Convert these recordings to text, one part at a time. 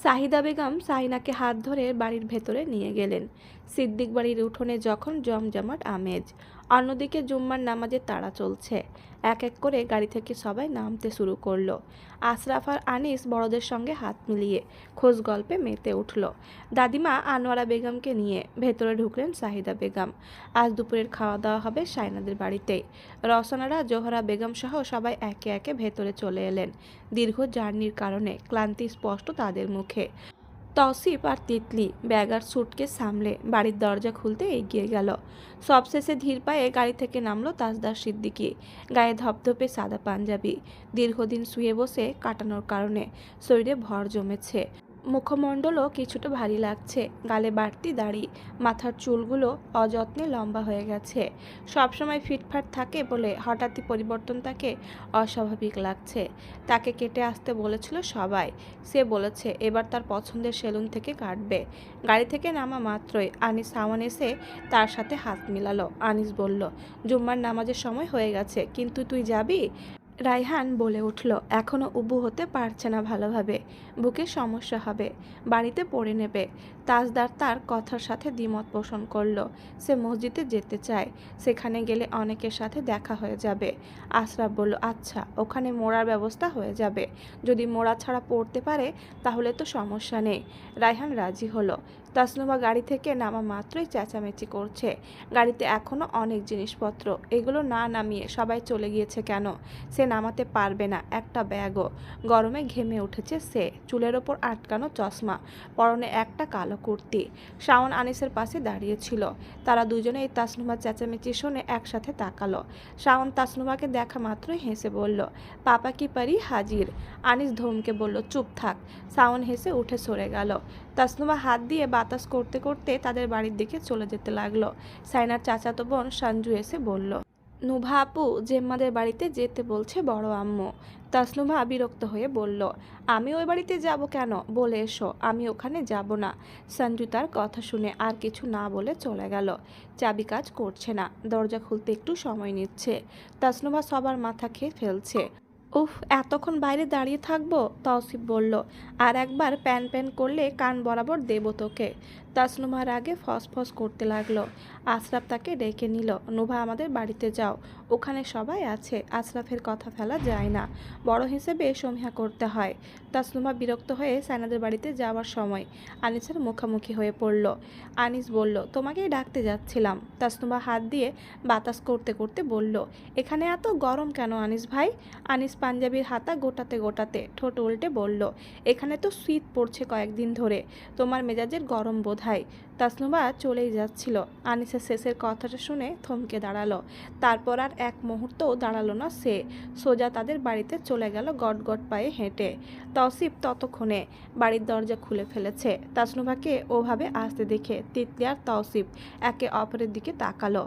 সাহিদা বেগম সাহিনাকে হাত ধরে বাড়ির ভেতরে নিয়ে গেলেন। সিদ্দিক বাড়ির উঠোনে যখন জমজমাট আমেজ, অন্যদিকে জুম্মার নামাজের তাড়া চলছে। এক এক করে গাড়ি থেকে সবাই নামতে শুরু করলো। আশরাফ আর আনিস বড়দের সঙ্গে হাত মিলিয়ে খোঁজ গল্পে মেতে উঠল। দাদিমা আনোয়ারা বেগমকে নিয়ে ভেতরে ঢুকলেন সাহিদা বেগম। আজ দুপুরের খাওয়া দাওয়া হবে সাইনাদের বাড়িতেই। রসনারা, জোহরা বেগম সহ সবাই একে একে ভেতরে চলে এলেন। দীর্ঘ জার্নির কারণে ক্লান্তি স্পষ্ট তাদের মুখে। তৌসিফ আর তিতলি ব্যাগ আর সুটকেস সামলে বাড়ির দরজা খুলতে এগিয়ে গেল। সবশেষে ধীর পায়ে গাড়ি থেকে নামলো তাজদার সিদ্দিকী। গায়ে ধপধপে সাদা পাঞ্জাবি, দীর্ঘদিন শুয়ে বসে কাটানোর কারণে শরীরে ভর জমেছে। মুখমণ্ডলও কিছুটা ভারী লাগছে। গালে বাড়তি দাড়ি, মাথার চুলগুলো অযত্নে লম্বা হয়ে গেছে। সবসময় ফিটফাট থাকে বলে হঠাৎই পরিবর্তন তাকে অস্বাভাবিক লাগছে। তাকে কেটে আসতে বলেছিল সবাই। সে বলেছে এবার তার পছন্দের সেলুন থেকে কাটবে। গাড়ি থেকে নামা মাত্রই আনিস সাওয়ান এসে তার সাথে হাত মিলালো। আনিস বলল, জুম্মার নামাজের সময় হয়ে গেছে, কিন্তু তুই যাবি? রায়হান বলে উঠল, এখনও উবু হতে পারছে না ভালোভাবে, বুকে সমস্যা হবে, বাড়িতে পড়ে নেবে। তাজদার তার কথার সাথে দ্বিমত পোষণ করল। সে মসজিদে যেতে চায়, সেখানে গেলে অনেকের সাথে দেখা হয়ে যাবে। আশরাফ বলল, আচ্ছা, ওখানে মোড়ার ব্যবস্থা হয়ে যাবে। যদি মোড়া ছাড়া পড়তে পারে তাহলে তো সমস্যা নেই। রায়হান রাজি হলো। তাসনুমা গাড়ি থেকে নামা মাত্রই চেঁচামেচি করছে। গাড়িতে এখনও অনেক জিনিসপত্র, এগুলো না নামিয়ে সবাই চলে গিয়েছে কেন? সে নামাতে পারবে না একটা ব্যাগও। গরমে ঘেমে উঠেছে সে। চুলের ওপর আটকানো চশমা, পরনে একটা কালো কুর্তি। শাওন আনিসের পাশে দাঁড়িয়েছিল। তারা দুজনেই তাসনুমার চেঁচামেচি শুনে একসাথে তাকালো। শাওন তাসনুমাকে দেখা মাত্রই হেসে বলল, পাপা কি পারি হাজির। আনিস ধমকে বলল, চুপ থাক। শাওন হেসে উঠে সরে গেল। তাসনুমা হাত দিয়ে বাতাস করতে করতে তাদের বাড়ির দিকে চলে যেতে লাগলো। সাইনার চাচাতো বোন সঞ্জু এসে বলল, নুভা আপু জেম্মাদের বাড়িতে যেতে বলছে বড় আম্মু। তাসনুভা বিরক্ত হয়ে বলল, আমি ওই বাড়িতে যাব কেন? বলে এসো, আমি ওখানে যাব না। সঞ্জু তার কথা শুনে আর কিছু না বলে চলে গেল। চাবি কাজ করছে না, দরজা খুলতে একটু সময় নিচ্ছে। তাসনুভা সবার মাথা খেয়ে ফেলছে। উফ, এতক্ষণ বাইরে দাঁড়িয়ে থাকবো? তৌসিফ বলল, আর একবার প্যান প্যান করলে কান বরাবর দেব তোকে। তাসনুমার আগে ফসফস করতে লাগলো। আশরাফ তাকে ডেকে নিল, নুভা আমাদের বাড়িতে যাও, ওখানে সবাই আছে, আশরাফের কথা ফেলা যায় না, বড় হিসেবে সমীহা করতে হয়। তাসনুমা বিরক্ত হয়ে সাইনাদের বাড়িতে যাওয়ার সময় আনিসের মুখোমুখি হয়ে পড়ল। আনিস বলল, তোমাকেই ডাকতে যাচ্ছিলাম। তাসনুমা হাত দিয়ে বাতাস করতে করতে বলল, এখানে এত গরম কেন আনিস ভাই? আনিস পাঞ্জাবির হাতা গোটাতে গোটাতে ঠোঁট উল্টে বলল, এখানে তো শীত পড়ছে কয়েকদিন ধরে, তোমার মেজাজের গরম বোধহয়। তাসনুমা চলেই যাচ্ছিল। আনিসের শেষের কথাটা শুনে থমকে দাঁড়ালো। তারপর আর এক মুহূর্তও দাঁড়ালো না সে। সোজা তাদের বাড়িতে চলে গেল গট গট পায়ে হেঁটে। তৌসিফ ততক্ষণে বাড়ির দরজা খুলে ফেলেছে। তাসনুভাকে ওভাবে আসতে দেখে তিতলি আর তৌসিফ একে অপরের দিকে তাকালো।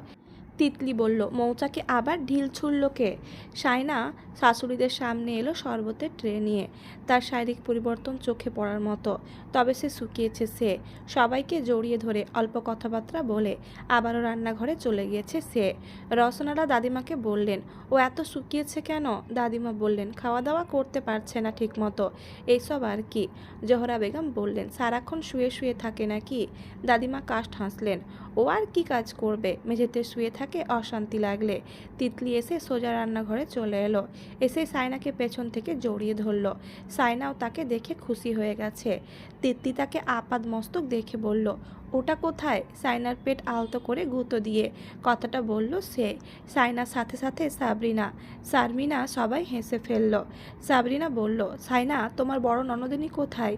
তিতলি বলল, মৌচাকে আবার ঢিল ছুড়ল কে? সায়না শাশুড়িদের সামনে এলো শরবতের ট্রে নিয়ে। তার শারীরিক পরিবর্তন চোখে পড়ার মতো, তবে সে শুকিয়েছে। সে সবাইকে জড়িয়ে ধরে অল্প কথাবার্তা বলে আবারও রান্নাঘরে চলে গিয়েছে সে। রসনারা দাদিমাকে বললেন, ও এত শুকিয়েছে কেন? দাদিমা বললেন, খাওয়া দাওয়া করতে পারছে না ঠিক মতো, এইসব আর কি। জোহরা বেগম বললেন, সারাক্ষণ শুয়ে শুয়ে থাকে নাকি? দাদিমা কাষ্ঠ হাসলেন, ও আর কি কাজ করবে, মেঝেতে শুয়ে থাকে অশান্তি লাগলে। তিতলি এসে সোজা রান্নাঘরে চলে এলো। এসে সায়নাকে পেছন থেকে জড়িয়ে ধরল। সায়নাও তাকে দেখে খুশি হয়ে গেছে। তিতলি তাকে আপাদ মস্তক দেখে বলল, ওটা কোথায়? সায়নার পেট আলতো করে গুঁতো দিয়ে কথাটা বলল সে। সায়নার সাথে সাথে সাবরিনা, শারমিনা সবাই হেসে ফেলল। সাবরিনা বলল, সায়না তোমার বড় ননদিনী কোথায়?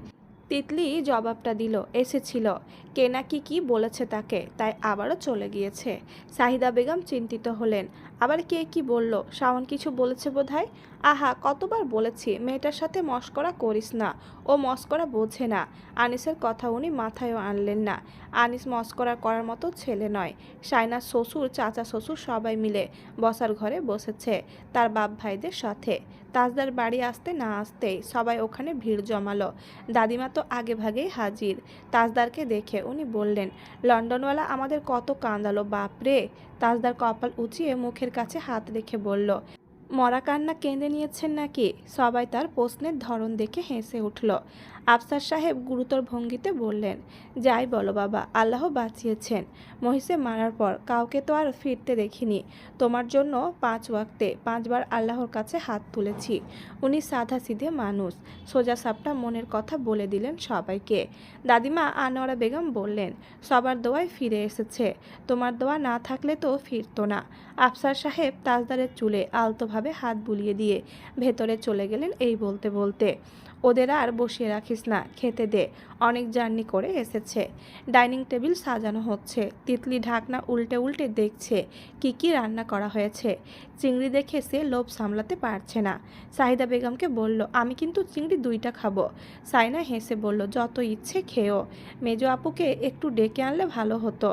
তিতলি জবাবটা দিল, এসেছিল, কে নাকি কি বলেছে তাকে, তাই আবারও চলে গিয়েছে। সাহিদা বেগম চিন্তিত হলেন, আবার কে কি বলল? শাওন কিছু বলেছে বোধহয়। আহা, কতবার বলেছি মেয়েটার সাথে মস্করা করিস না, ও মস্করা বোঝে না। আনিসের কথা উনি মাথায়ও আনলেন না। আনিস মস্করা করার মতো ছেলে নয়। সায়নার শ্বশুর, চাচা শ্বশুর সবাই মিলে বসার ঘরে বসেছে তার বাপ ভাইদের সাথে। তাজদার বাড়ি আসতে না আসতেই সবাই ওখানে ভিড় জমালো। দাদিমা তো আগে ভাগেই হাজির। তাজদারকে দেখে উনি বললেন, লন্ডনওয়ালা আমাদের কত কাঁদালো বাপরে। তাজদার কপাল উঁচিয়ে মুখের কাছে হাত রেখে বলল, মরা কান্না কেঁদে নিয়েছেন নাকি? সবাই তার প্রশ্নের ধরন দেখে হেসে উঠল। আফসার সাহেব গুরুতর ভঙ্গিতে বললেন, যাই বলো বাবা, আল্লাহ বাঁচিয়েছেন। মহিষে মারার পর কাউকে তো আর ফিরতে দেখিনি। তোমার জন্য 5 ওয়াক্তে 5 বার আল্লাহর কাছে হাত তুলেছি। উনি সাদা সিধে মানুষ, সোজা সাপটা মনের কথা বলে দিলেন সবাইকে। দাদিমা আনোয়ারা বেগম বললেন, সবার দোয়ায় ফিরে এসেছে, তোমার দোয়া না থাকলে তো ফিরতো না। আফসার সাহেব তাজদারের চুলে আলতোভাবে হাত বুলিয়ে দিয়ে ভেতরে চলে গেলেন এই বলতে বলতে, ওদের আর বসিয়ে রাখিস না, খেতে দে, অনেক জার্নি করে এসেছে। ডাইনিং টেবিল সাজানো হচ্ছে। তিতলি ঢাকনা উল্টে উল্টে দেখছে কি কি রান্না করা হয়েছে। চিংড়ি দেখে সে লোভ সামলাতে পারছে না। সাহিদা বেগমকে বলল, আমি কিন্তু চিংড়ি 2টা খাবো। সাইনা হেসে বলল, যত ইচ্ছে খেও। মেজো আপুকে একটু ডেকে আনলে ভালো হতো।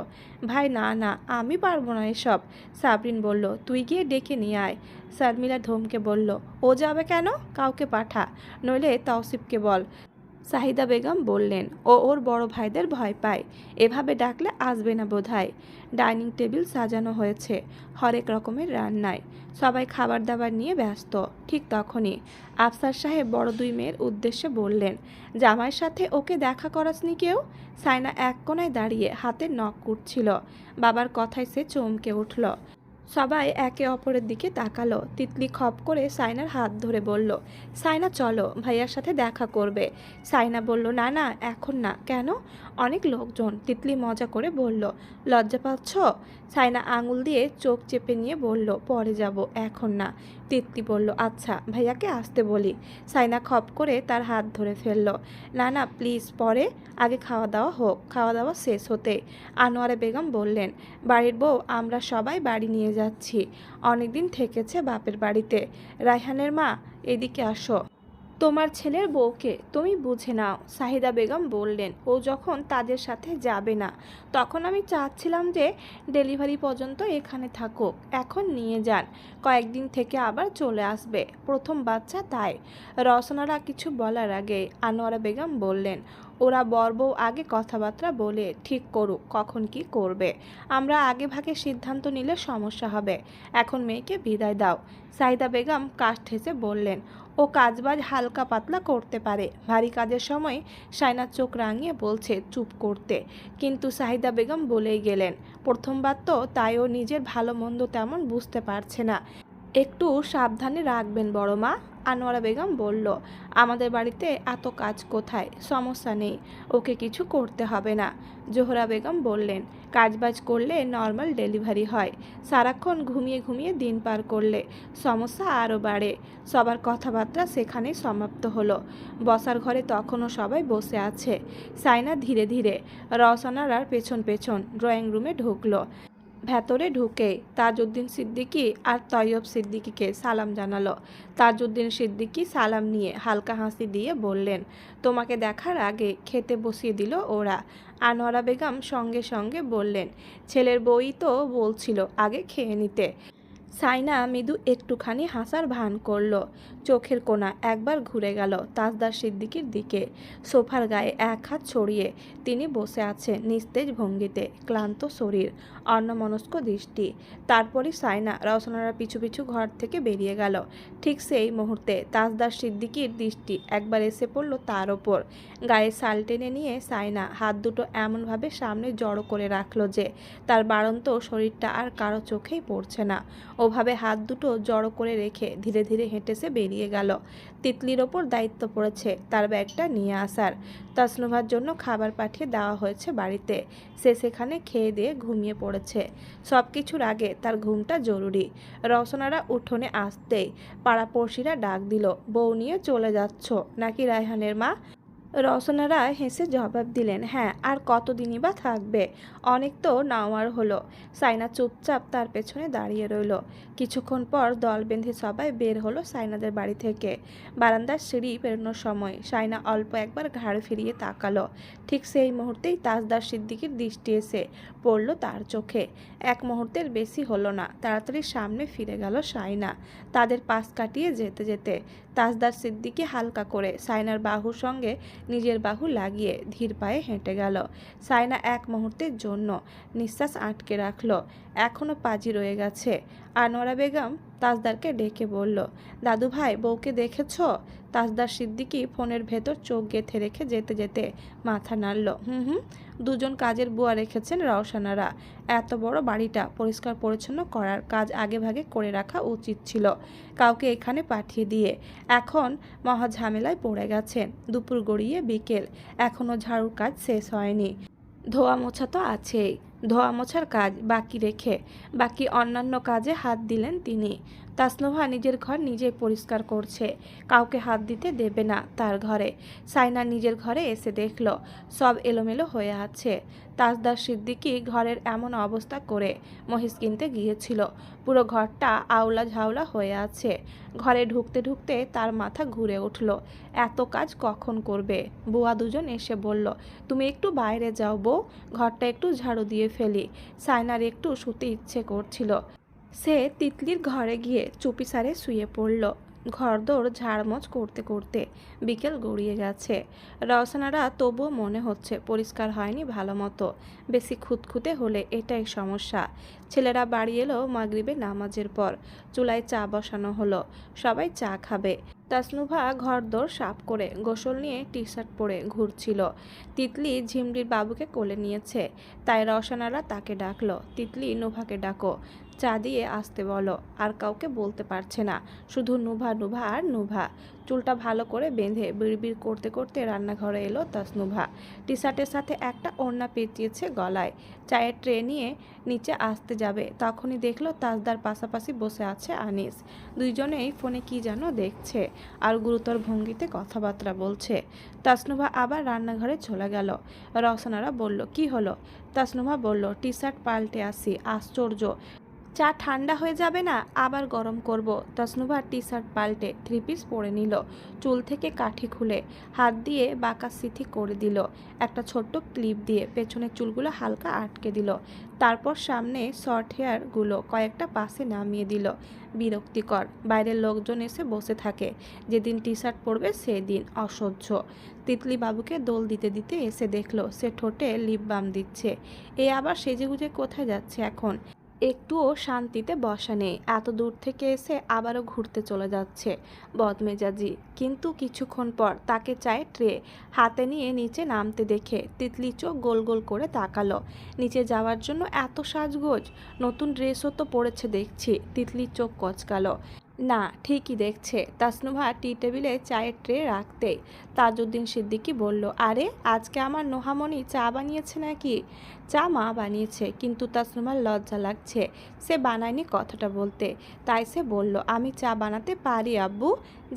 ভাই না না, আমি পারবো না এসব। সাবরিন বলল, তুই গিয়ে ডেকে নিয়ে আয়। শর্মিলা ধমকে বলল, ও যাবে কেন? কাউকে পাঠা, নইলে তৌসিফকে বল। সাহিদা বেগম বললেন, ও ওর বড় ভাইদের ভয় পায়, এভাবে ডাকলে আসবে না বোধহয়। ডাইনিং টেবিল সাজানো হয়েছে হরেক রকমের রান্নায়। সবাই খাবার দাবার নিয়ে ব্যস্ত। ঠিক তখনই আফসার সাহেব বড় 2 মেয়ের উদ্দেশ্যে বললেন, জামাইয়ের সাথে ওকে দেখা করাসনি কেউ? সাইনা এক কোণায় দাঁড়িয়ে হাতে নখ কুটছিল। বাবার কথায় সে চমকে উঠল। সবাই একে অপরের দিকে তাকালো। তিতলি খপ করে সাইনার হাত ধরে বলল, সাইনা চলো, ভাইয়ার সাথে দেখা করবে। সাইনা বলল, না না, এখন না। কেন? অনেক লোকজন। তিতলি মজা করে বলল, লজ্জা পাচ্ছ? সাইনা আঙুল দিয়ে চোখ চেপে নিয়ে বলল, পরে যাব, এখন না। তিতলি বলল, আচ্ছা, ভাইয়াকে আসতে বলি। সাইনা খপ করে তার হাত ধরে ফেলল। না না প্লিজ, পরে, আগে খাওয়া দাওয়া হোক। খাওয়া দাওয়া শেষ হতে আনোয়ারা বেগম বললেন, বাড়ির বউ আমরা সবাই বাড়ি নিয়ে যাচ্ছি। অনেকদিন থেকেছে বাপের বাড়িতে। রায়হানের মা, এদিকে আসো। তোমার ছেলের বউকে তুমি বুঝে নাও। সাহিদা বেগম বললেন, ও যখন তাদের সাথে যাবে না, তখন আমি চাচ্ছিলাম যে ডেলিভারি পর্যন্ত এখানে থাকুক। এখন নিয়ে যান, কয়েকদিন থেকে আবার চলে আসবে, প্রথম বাচ্চা তাই। রসনারা কিছু বলার আগে আনোয়ারা বেগম বললেন, ওরা বর বউ আগে কথাবার্তা বলে ঠিক করুক কখন কি করবে। আমরা আগে ভাগে সিদ্ধান্ত নিলে সমস্যা হবে। এখন মেয়েকে বিদায় দাও। সাহিদা বেগম কাশ ঠেসে বললেন, ও কাজবাজ হালকা পাতলা করতে পারে, ভারী কাজের সময় সাইনার চোখ রাঙিয়ে বলছে চুপ করতে, কিন্তু সাহিদা বেগম বলেই গেলেন, প্রথমবার তো, তাই ও নিজের ভালো মন্দ তেমন বুঝতে পারছে না, একটু সাবধানে রাখবেন বড় মা। আনোয়ারা বেগম বলল, আমাদের বাড়িতে এত কাজ কোথায়, সমস্যা নেই, ওকে কিছু করতে হবে না। জোহরা বেগম বললেন, কাজবাজ করলে নর্মাল ডেলিভারি হয়, সারাক্ষণ ঘুমিয়ে ঘুমিয়ে দিন পার করলে সমস্যা আরও বাড়ে। সবার কথাবার্তা সেখানেই সমাপ্ত হলো। বসার ঘরে তখনও সবাই বসে আছে। সাইনা ধীরে ধীরে রওশনারার পেছন পেছন ড্রয়িং রুমে ঢুকলো। ভেতরে ঢুকে তাজউদ্দিন সিদ্দিকী আর তৈয়ব সিদ্দিকীকে সালাম জানালো। তাজউদ্দিন সিদ্দিকী সালাম নিয়ে হালকা হাসি দিয়ে বললেন, তোমাকে দেখার আগে খেতে বসিয়ে দিল ওরা। আনোয়ারা বেগম সঙ্গে সঙ্গে বললেন, ছেলের বউই তো বলছিল আগে খেয়ে নিতে। সাইনা মৃদু একটুখানি হাসার ভান করল। চোখের কোণা একবার ঘুরে গেল তাজদার সিদ্দিকীর দিকে। সোফার গায়ে এক হাত ছড়িয়ে তিনি বসে আছেন নিস্তেজ ভঙ্গিতে, ক্লান্ত শরীর, অন্যমনস্ক দৃষ্টি। তারপরই সাইনা রওশনারা পিছু পিছু ঘর থেকে বেরিয়ে গেল। ঠিক সেই মুহূর্তে তাজদার সিদ্দিকীর দৃষ্টি একবার এসে পড়ল তার ওপর। গায়ে শাল টেনে নিয়ে সাইনা হাত দুটো এমনভাবে সামনে জড়ো করে রাখল যে তার বাড়ন্ত শরীরটা আর কারো চোখেই পড়ছে না। ওভাবে হাত দুটো জড়ো করে রেখে ধীরে ধীরে হেঁটেছে বেরিয়ে গেল। তিতলির ওপর দায়িত্ব পড়েছে তার ব্যাগটা নিয়ে আসার। তাসনুভার জন্য খাবার পাঠিয়ে দেওয়া হয়েছে বাড়িতে। সে সেখানে খেয়ে দিয়ে ঘুমিয়ে পড়েছে। সব কিছুর আগে তার ঘুমটা জরুরি। রওশনারা উঠোনে আসতেই পাড়াপড়শিরা ডাক দিল, বউ নিয়ে চলে যাচ্ছ নাকি রায়হানের মা? রওশনারা হেসে জবাব দিলেন, হ্যাঁ, আর কতদিনই বা থাকবে, অনেক তো নেওয়ার হলো। সাইনা চুপচাপ তার পেছনে দাঁড়িয়ে রইল। কিছুক্ষণ পর দল বেঁধে সবাই বের হলো সাইনাদের বাড়ি থেকে। বারান্দার সিঁড়ি পেরোনোর সময় সাইনা অল্প একবার ঘাড় ফিরিয়ে তাকালো। ঠিক সেই মুহূর্তেই তাজদার সিদ্দিকীর দৃষ্টি এসে পড়ল তার চোখে। এক মুহূর্তের বেশি হলো না, তাড়াতাড়ি সামনে ফিরে গেল সাইনা। তাদের পাশ কাটিয়ে যেতে যেতে তাজদার সিদ্দিকী হালকা করে সাইনার বাহুর সঙ্গে নিজের বাহু লাগিয়ে ধীর পায়ে হেঁটে গেল। সাইনা এক মুহূর্তের জন্য নিঃশ্বাস আটকে রাখল। এখনও পাজি রয়ে গেছে। আনোয়ারা বেগম তাজদারকে ডেকে বলল, দাদু ভাই বউকে দেখেছো? তাজদার সিদ্দিকী ফোনের ভেতর চোখ গেঁথে রেখে যেতে যেতে মাথা নাড়ল। হুম হুম, দুজন কাজের বুয়া রেখেছেন রওশনারা। এত বড় বাড়িটা পরিষ্কার পরিচ্ছন্ন করার কাজ আগে ভাগে করে রাখা উচিত ছিল, কাউকে এখানে পাঠিয়ে দিয়ে। এখন মহা ঝামেলায় পড়ে গেছেন। দুপুর গড়িয়ে বিকেল, এখনও ঝাড়ুর কাজ শেষ হয়নি। ধোয়া মোছা তো আছেই, ধোয়া মোছার কাজ বাকি রেখে বাকি অন্যান্য কাজে হাত দিলেন তিনি। তাসনুভা নিজের ঘর নিজে পরিষ্কার করছে, কাউকে হাত দিতে দেবে না তার ঘরে। সাইনা নিজের ঘরে এসে দেখল সব এলোমেলো হয়ে আছে। তাজদার সিদ্দিকী ঘরের এমন অবস্থা করে মহিষ কিনতে গিয়েছিল। পুরো ঘরটা আওলা ঝাওলা হয়ে আছে। ঘরে ঢুকতে ঢুকতে তার মাথা ঘুরে উঠল, এত কাজ কখন করবে। বুয়া দুজন এসে বলল, তুমি একটু বাইরে যাও বউ, ঘরটা একটু ঝাড়ু দিয়ে ফেলি। সাইনার একটু শুতে ইচ্ছে করছিল। সে তিতলির ঘরে গিয়ে চুপিসারে শুয়ে পড়ল। ঘরদোর ঝাড়মোছ করতে করতে বিকেল গড়িয়ে গেছে। রওশনারা তবুও মনে হচ্ছে পরিষ্কার হয়নি ভালো মতো। বেশি খুঁতখুঁতে হলে এটাই সমস্যা। ছেলেরা বাড়ি এলো মাগরিবে নামাজের পর। চুলায় চা বসানো হলো, সবাই চা খাবে। তাসনুভা ঘরদোর সাফ করে গোসল নিয়ে টি শার্ট পরে ঘুরছিল। তিতলি ঝিমলির বাবুকে কোলে নিয়েছে, তাই রওশনারা তাকে ডাকলো, তিতলি নুভাকে ডাকো, চা দিয়ে আসতে বলো। আর কাউকে বলতে পারছে না, শুধু নুভা নুভা আর নুভা। চুলটা ভালো করে বেঁধে বিড়বিড় করতে করতে রান্নাঘরে এলো তাসনুভা। টি শার্টের সাথে একটা ওড়না পেঁচিয়েছে গলায়। চায়ের ট্রে নিয়ে নিচে আসতে যাবে, তখনই দেখলো তাজদার পাশাপাশি বসে আছে আনিস। দুইজনেই ফোনে কি যেন দেখছে আর গুরুতর ভঙ্গিতে কথাবার্তা বলছে। তাসনুভা আবার রান্নাঘরে চলে গেল। রওশনারা বলল, কি হলো? তাসনুভা বলল, টি শার্ট পাল্টে আসি। আশ্চর্য, চা ঠান্ডা হয়ে যাবে না? আবার গরম করব। তাসনুভা টি শার্ট পাল্টে থ্রি পিস পরে নিল। চুল থেকে কাঠি খুলে হাত দিয়ে বাঁকা সিথি করে দিল। একটা ছোট্ট ক্লিপ দিয়ে পেছনের চুলগুলো হালকা আটকে দিল। তারপর সামনে শর্ট হেয়ারগুলো কয়েকটা পাশে নামিয়ে দিল। বিরক্তিকর, বাইরের লোকজন এসে বসে থাকে। যেদিন টি শার্ট পরবে সেদিন অসহ্য। তিতলি বাবুকে দোল দিতে দিতে এসে দেখলো সে ঠোঁটে লিপ বাম দিচ্ছে। এ আবার সেজেগুজে কোথায় যাচ্ছে এখন? একটুও শান্তিতে বসা নেই। এত দূর থেকে এসে আবারও ঘুরতে চলে যাচ্ছে বদমেজাজি। কিন্তু কিছুক্ষণ পর তাকে চায়ের ট্রে হাতে নিয়ে নিচে নামতে দেখে তিতলি চোখ গোল গোল করে তাকালো। নিচে যাওয়ার জন্য এত সাজগোজ, নতুন ড্রেসও তো পরেছে দেখছি। তিতলির চোখ কচকালো। না, ঠিকই দেখছে। তাসনুভা টি টেবিলে চায়ের ট্রে রাখতেই তাজউদ্দিন সিদ্দিকী বলল, আরে আজকে আমার নোহামণি চা বানিয়েছে নাকি? চা মা বানিয়েছে, কিন্তু তাসনুভার লজ্জা লাগছে। সে বানায়নি কথাটা বলতে, তাই সে বলল, আমি চা বানাতে পারি আব্বু।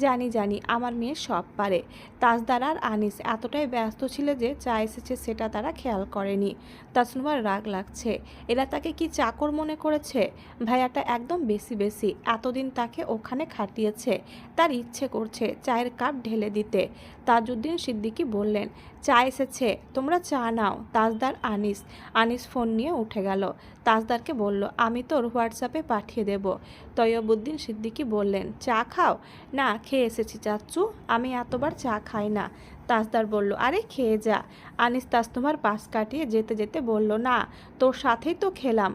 জানি জানি, আমার মেয়ে সব পারে। তাজদার আর আনিস এতটাই ব্যস্ত ছিল যে চা এসেছে সেটা তারা খেয়াল করেনি। তাসনুভার রাগ লাগছে। এরা তাকে কি চাকর মনে করেছে? ভাইয়াটা একদম বেশি বেশি। এতদিন তাকে ওখানে খাটিয়েছে, তার ইচ্ছে করছে চায়ের কাপ ঢেলে দিতে। তাজউদ্দিন সিদ্দিকী বললেন, চা এসেছে, তোমরা চা নাও। তাজদার আনিস। আনিস ফোন নিয়ে উঠে গেল। তাজদারকে বলল, আমি তোর হোয়াটসঅ্যাপে পাঠিয়ে দেব। তৈয়বুদ্দিন সিদ্দিকী বললেন, চা খাও? না, খেয়ে এসেছি চাচ্চু, আমি এতবার চা খাই না। তাজদার বলল, আরে খেয়ে যা। আনিস তাসনুভার পাশ কাটিয়ে যেতে যেতে বলল, না, তোর সাথেই তো খেলাম।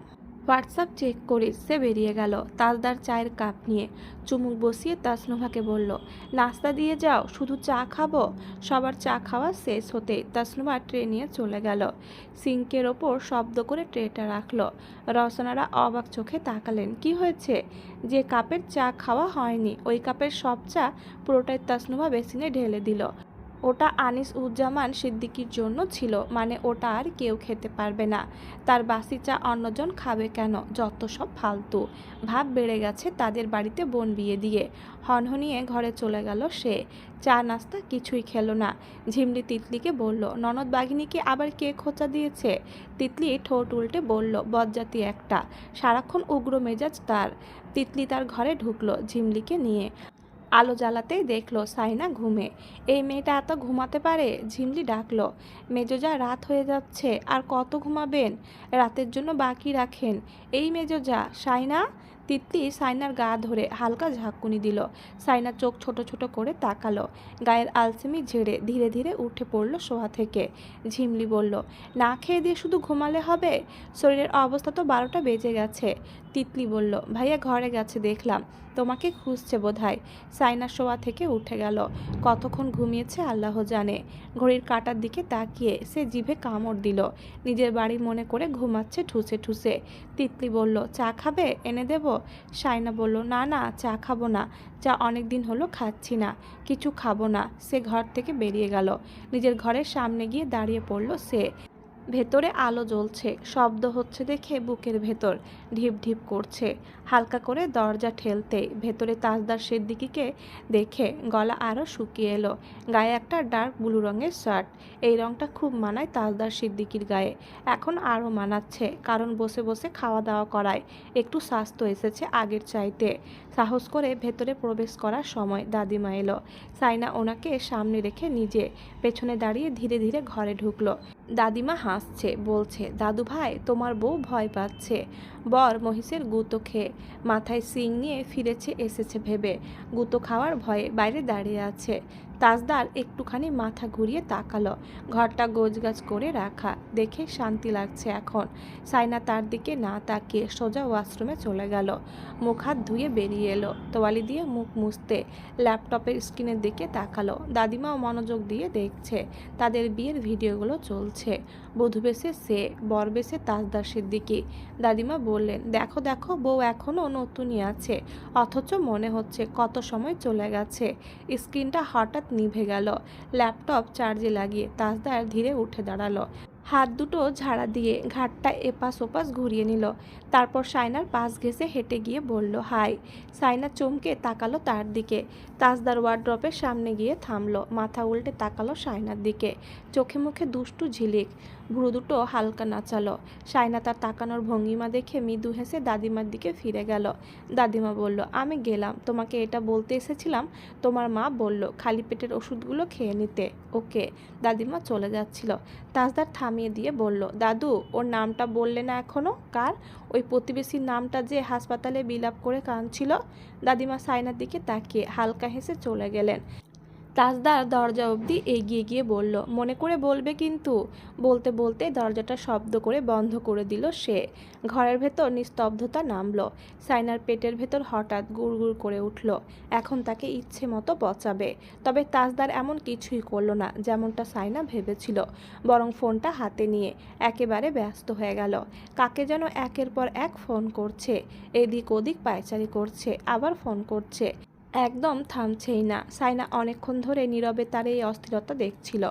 হোয়াটসঅ্যাপ চেক করিস। সে বেরিয়ে গেল। তাজদার চায়ের কাপ নিয়ে চুমুক বসিয়ে তাসনুভাকে বলল, নাস্তা দিয়ে যাও, শুধু চা খাবো? সবার চা খাওয়া শেষ হতেই তাসনুভা ট্রে নিয়ে চলে গেল। সিঙ্কের ওপর শব্দ করে ট্রেটা রাখলো। রওশনারা অবাক চোখে তাকালেন। কি হয়েছে? যে কাপের চা খাওয়া হয়নি ওই কাপের সব চা পুরোটাই তাসনুভা বেসিনে ঢেলে দিল। ওটা আনিস উজ্জামান সিদ্দিকীর জন্য ছিল, মানে ওটা আর কেউ খেতে পারবে না। তার বাসি চা অন্যজন খাবে কেন? যত সব ফালতু ভাব বেড়ে গেছে তাদের বাড়িতে বোন বিয়ে দিয়ে। হনহনিয়ে ঘরে চলে গেল সে। চা নাস্তা কিছুই খেলো না। ঝিমলি তিতলিকে বলল, ননদ বাঘিনীকে আবার কে খোঁচা দিয়েছে? তিতলি ঠোঁট উল্টে বলল, বজ্জাতি একটা, সারাক্ষণ উগ্র মেজাজ তার। তিতলি তার ঘরে ঢুকলো ঝিমলিকে নিয়ে। আলো জ্বালাতেই দেখলো সাইনা ঘুমে। এই মেয়েটা এত ঘুমাতে পারে? ঝিমলি ডাকলো, মেজোজা রাত হয়ে যাচ্ছে, আর কত ঘুমাবেন? রাতের জন্য বাকি রাখেন। এই মেজোজা, সাইনা। তিতলি সাইনার গা ধরে হালকা ঝাঁকুনি দিল। সাইনা চোখ ছোট ছোট করে তাকালো। গায়ের আলসেমি ঝেড়ে ধীরে ধীরে উঠে পড়ল শোয়া থেকে। ঝিমলি বলল, না খেয়ে দিয়ে শুধু ঘুমালে হবে? শরীরের অবস্থা তো 12টা বেজে গেছে। তিতলি বলল, ভাইয়া ঘরে গেছে দেখলাম, তোমাকে খুঁজছে বোধহয়। সাইনা শোয়া থেকে উঠে গেল। কতক্ষণ ঘুমিয়েছে আল্লাহ জানে। ঘড়ির কাঁটার দিকে তাকিয়ে সে জিভে কামড় দিল। নিজের বাড়ি মনে করে ঘুমাচ্ছে ঠুসে ঠুসে। তিতলি বলল, চা খাবে? এনে দেব? সাইনা বলল, না না, চা খাবো না, চা অনেক দিন হলো খাচ্ছি না, কিছু খাবো না। সে ঘর থেকে বেরিয়ে গেল। নিজের ঘরের সামনে গিয়ে দাঁড়িয়ে পড়ল সে। ভেতরে আলো জ্বলছে, শব্দ হচ্ছে দেখে বুকের ভেতর ঢিপ ঢিপ করছে। হালকা করে দরজা ঠেলতেই ভেতরে তাজদার সিদ্দিকীকে দেখে গলা আরও শুকিয়ে এলো। গায়ে একটা ডার্ক ব্লু রঙের শার্ট। এই রঙটা খুব মানায় তাজদার সিদ্দিকীর গায়ে। এখন আরও মানাচ্ছে, কারণ বসে বসে খাওয়া দাওয়া করায় একটু স্বাস্থ্য এসেছে আগের চাইতে। সাহস করে ভেতরে প্রবেশ করার সময় দাদিমা এলো। সাইনা ওনাকে সামনে রেখে নিজে পেছনে দাঁড়িয়ে ধীরে ধীরে ঘরে ঢুকলো। দাদিমা হাসছে, বলছে, দাদু ভাই তোমার বউ ভয় পাচ্ছে। বর মহিষের গুঁতো খেয়ে মাথায় শিং নিয়ে ফিরেছে এসেছে ভেবে গুঁতো খাওয়ার ভয়ে বাইরে দাঁড়িয়ে আছে। তাজদার একটুখানি মাথা ঘুরিয়ে তাকালো। ঘরটা গোছগাছ করে রাখা দেখে শান্তি লাগছে এখন। সাইনা তার দিকে না তাকিয়ে সোজা ওয়াশরুমে চলে গেল। মুখ হাত ধুয়ে বেরিয়ে এলো। তোয়ালি দিয়ে মুখ মুছতে ল্যাপটপের স্ক্রিনের দিকে তাকালো। দাদিমাও মনোযোগ দিয়ে দেখছে। তাদের বিয়ের ভিডিওগুলো চলছে। বধূ বেশে সে, বর বেশে তাজদার সিদ্দিকী। দাদিমা বললেন, দেখো দেখো, বউ এখনও নতুনই আছে, অথচ মনে হচ্ছে কত সময় চলে গেছে। স্ক্রিনটা হঠাৎ নিভে গেল। ল্যাপটপ চার্জে লাগিয়ে তাজদার ধীরে উঠে দাঁড়ালো। হাত দুটো ঝাড়া দিয়ে ঘাটটা এপাশ ওপাশ ঘুরিয়ে নিল। তারপর সাইনার পাশ ঘেঁষে হেঁটে গিয়ে বলল, হাই। সাইনা চমকে তাকালো তার দিকে। তাজদার ওয়ার্ড্রপের সামনে গিয়ে থামলো। মাথা উল্টে তাকালো সাইনার দিকে। চোখে মুখে দুষ্টু ঝিলিক। ভুরু দুটো হালকা নাচালো। সাইনা তার তাকানোর ভঙ্গিমা দেখে মৃদু হেসে দাদিমার দিকে ফিরে গেল। দাদিমা বলল, আমি গেলাম, তোমাকে এটা বলতে এসেছিলাম। তোমার মা বলল খালি পেটের ওষুধগুলো খেয়ে নিতে। ওকে। দাদিমা চলে যাচ্ছিল। তাজদার থামিয়ে দিয়ে বলল, দাদু, ওর নামটা বললে না এখনো? কার? ওই প্রতিবেশীর নামটা যে হাসপাতালে বিলাপ করে কাঁদছিল। দাদিমা সাইনার দিকে তাকিয়ে হালকা হেসে চলে গেলেন। তাজদার দরজা অবধি এগিয়ে গিয়ে বলল, মনে করে বলবে কিন্তু। বলতে বলতে দরজাটা শব্দ করে বন্ধ করে দিল সে। ঘরের ভেতর নিস্তব্ধতা নামলো। সাইনার পেটের ভেতর হঠাৎ গুড়গুড় করে উঠল। এখন তাকে ইচ্ছে মতো পচাবে। তবে তাজদার এমন কিছুই করলো না যেমনটা সাইনা ভেবেছিল। বরং ফোনটা হাতে নিয়ে একেবারে ব্যস্ত হয়ে গেল। কাকে যেন একের পর এক ফোন করছে। এদিক ওদিক পায়চারি করছে, আবার ফোন করছে। একদম থামছেই না। সাইনা অনেকক্ষণ ধরে নীরবে তার এই অস্থিরতা দেখছিল।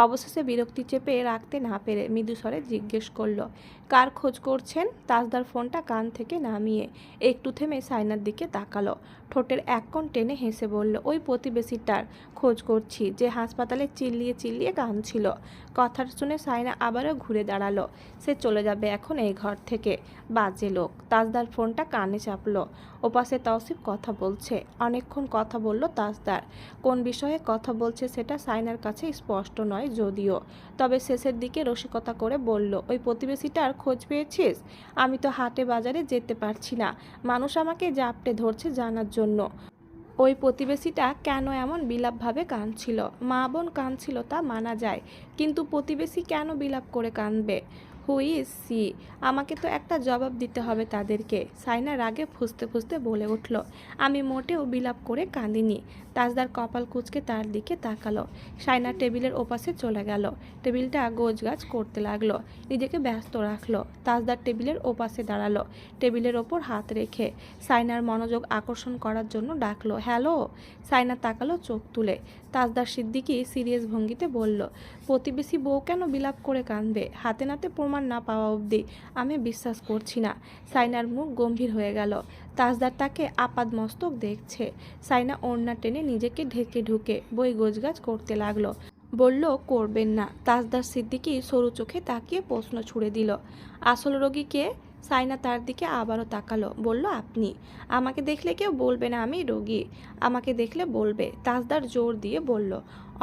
অবশেষে বিরক্তি চেপে রাখতে না পেরে মৃদুস্বরে জিজ্ঞেস করল, কার খোঁজ করছেন? তাজদার ফোনটা কান থেকে নামিয়ে একটু থেমে সাইনার দিকে তাকালো। ঠোঁটের এক কোণ টেনে হেসে বলল, ওই প্রতিবেশীটার খোঁজ করছি যে হাসপাতালে চিল্লিয়ে চিল্লিয়ে কাঁদছিল। কথাটা শুনে সাইনা আবারও ঘুরে দাঁড়ালো। সে চলে যাবে এখন এই ঘর থেকে। বাজে লোক। তাজদার ফোনটা কানে চাপলো। ওপাশে তৌসিফ কথা বলছে। অনেকক্ষণ কথা বলল তাজদার। কোন বিষয়ে কথা বলছে সেটা সাইনার কাছে স্পষ্ট নয় যদিও। তবে শেষের দিকে রসিকতা করে বলল, ওই প্রতিবেশীটার খোঁজ পেয়েছিস? আমি তো হাটে বাজারে যেতে পারছি না, মানুষ আমাকে জাপটে ধরছে জানার জন্য ওই প্রতিবেশীটা কেন এমন বিলাপভাবে কাঁদছিল। মা বোন কাঁদছিল তা মানা যায়, কিন্তু প্রতিবেশী কেন বিলাপ করে কাঁদবে? Who is she? আমাকে তো একটা জবাব দিতে হবে তাদেরকে। সাইনা রাগে ফুঁসতে ফুঁসতে বলে উঠল, আমি মোটেও বিলাপ করে কাঁদিনি। তাজদার কপাল কুঁচকে তার দিকে তাকালো। সাইনা টেবিলের ওপাশে চলে গেল। টেবিলটা গোছগাছ করতে লাগলো। নিজেকে ব্যস্ত রাখলো। তাজদার টেবিলের ওপাশে দাঁড়ালো। টেবিলের ওপর হাত রেখে সাইনার মনোযোগ আকর্ষণ করার জন্য ডাকলো, হ্যালো। সাইনা তাকালো চোখ তুলে। তাজদার সিদ্দিকী সিরিয়াস ভঙ্গিতে বলল, প্রতিবেশী বউ কেন বিলাপ করে কাঁদবে? হাতে নাতে প্রমাণ না পাওয়া অবধি আমি বিশ্বাস করছি না। সাইনার মুখ গম্ভীর হয়ে গেল। তাজদার তাকে আপাদ মস্তক দেখছে। সাইনা ওড়না টেনে নিজেকে ঢেকে ঢুকে বই গোছগাছ করতে লাগলো। বলল, করবেন না। তাজদার সিদ্দিকী সরু চোখে তাকিয়ে প্রশ্ন ছুড়ে দিল, আসল রোগী কে? সাইনা তার দিকে আবারও তাকালো। বলল, আপনি। আমাকে দেখলে কেউ বলবে না আমি রোগী, আমাকে দেখলে বলবে। তাজদার জোর দিয়ে বলল,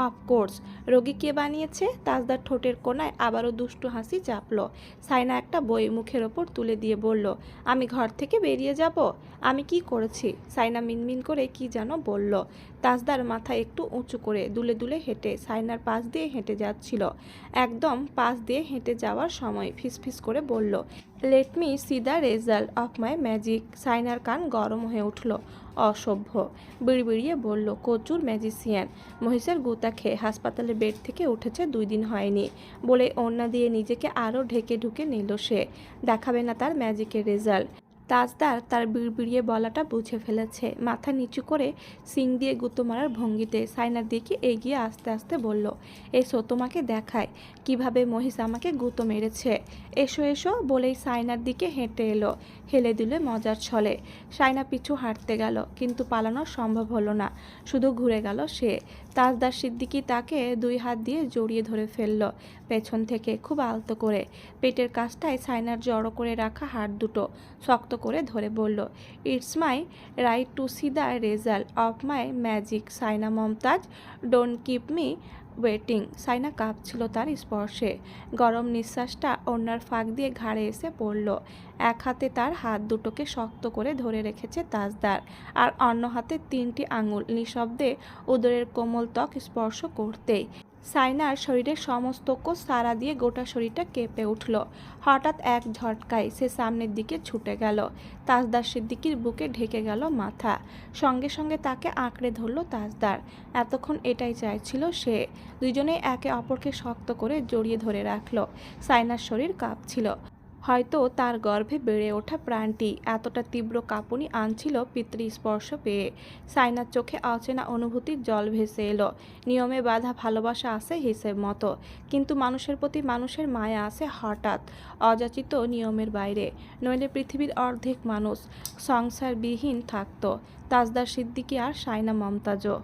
অফকোর্স। রোগী কে বানিয়েছে? তাজদার ঠোঁটের কোণায় আবারও দুষ্টু হাসি চাপল। সাইনা একটা বই মুখের ওপর তুলে দিয়ে বলল, আমি ঘর থেকে বেরিয়ে যাব? আমি কি করেছি? সাইনা মিনমিন করে কি যেন বলল। তাজদার মাথা একটু উঁচু করে দুলে দুলে হেঁটে সাইনার পাশ দিয়ে হেঁটে যাচ্ছিল। একদম পাশ দিয়ে হেঁটে যাওয়ার সময় ফিসফিস করে বলল, let me see the result of my magic. সাইনার কান গরম হয়ে উঠল। অসভ্য, বিড়বিড়িয়ে বলল, কচুর ম্যাজিশিয়ান। মহিষের গুতা খেয়ে হাসপাতালের বেড থেকে উঠেছে 2 দিন হয়নি বলে ওড়না দিয়ে নিজেকে আরও ঢেকে ঢুকে নিল সে। দেখাবে না তার ম্যাজিকের রেজাল্ট। তাজদার তার বিড়বিড়িয়ে বলাটা বুঝে ফেলেছে। মাথা নিচু করে সিং দিয়ে গুঁতো মারার ভঙ্গিতে সাইনার দিকে এগিয়ে আস্তে আস্তে বলল, এসো তোমাকে দেখায় কিভাবে মহিষ আমাকে গুঁতো মেরেছে। এসো এসো বলেই সাইনার দিকে হেঁটে এলো হেলে দুলে মজার ছলে। সাইনা পিছু হাঁটতে গেল, কিন্তু পালানো সম্ভব হলো না। শুধু ঘুরে গেল সে। তাজদার সিদ্দিকী তাকে 2 হাত দিয়ে জড়িয়ে ধরে ফেলল পেছন থেকে খুব আলতো করে। পেটের কাছটায় সাইনার জড়ো করে রাখা হাত দুটো শক্ত করে ধরে বলল, it's my right to see the result of my magic Saina Mumtaz, don't keep me waiting. Saina কাঁপছিল তার স্পর্শে। গরম নিঃশ্বাসটা ওড়নার ফাঁক দিয়ে ঘাড়ে এসে পড়ল। এক হাতে তার হাত দুটোকে শক্ত করে ধরে রেখেছে তাজদার, আর অন্য হাতে 3টি আঙুল নিঃশব্দে উদরের কোমল ত্বক স্পর্শ করতেই সাইনার শরীরের সমস্ত কোষ সাড়া দিয়ে গোটা শরীরটা কেঁপে উঠল। হঠাৎ এক ঝটকায় সে সামনের দিকে ছুটে গেল। তাজদার সিদ্দিকীর বুকে ঢেকে গেল মাথা। সঙ্গে সঙ্গে তাকে আঁকড়ে ধরল তাজদার। এতক্ষণ এটাই চাইছিল সে। দুজনেই একে অপরকে শক্ত করে জড়িয়ে ধরে রাখল। সাইনার শরীর কাঁপছিল। হয়তো তার গর্ভে বেড়ে ওঠা প্রাণটি এতটা তীব্র কাঁপুনি আনছিল পিতৃস্পর্শ পেয়ে। সাইনার চোখে অচেনা অনুভূতির জল ভেসে এলো। নিয়মে বাঁধা ভালোবাসা আসে হিসেব মতো, কিন্তু মানুষের প্রতি মানুষের মায়া আসে হঠাৎ, অযাচিত নিয়মের বাইরে। নইলে পৃথিবীর অর্ধেক মানুষ সংসারবিহীন থাকতো। তাজদার সিদ্দিকী আর সাইনা মমতাজও।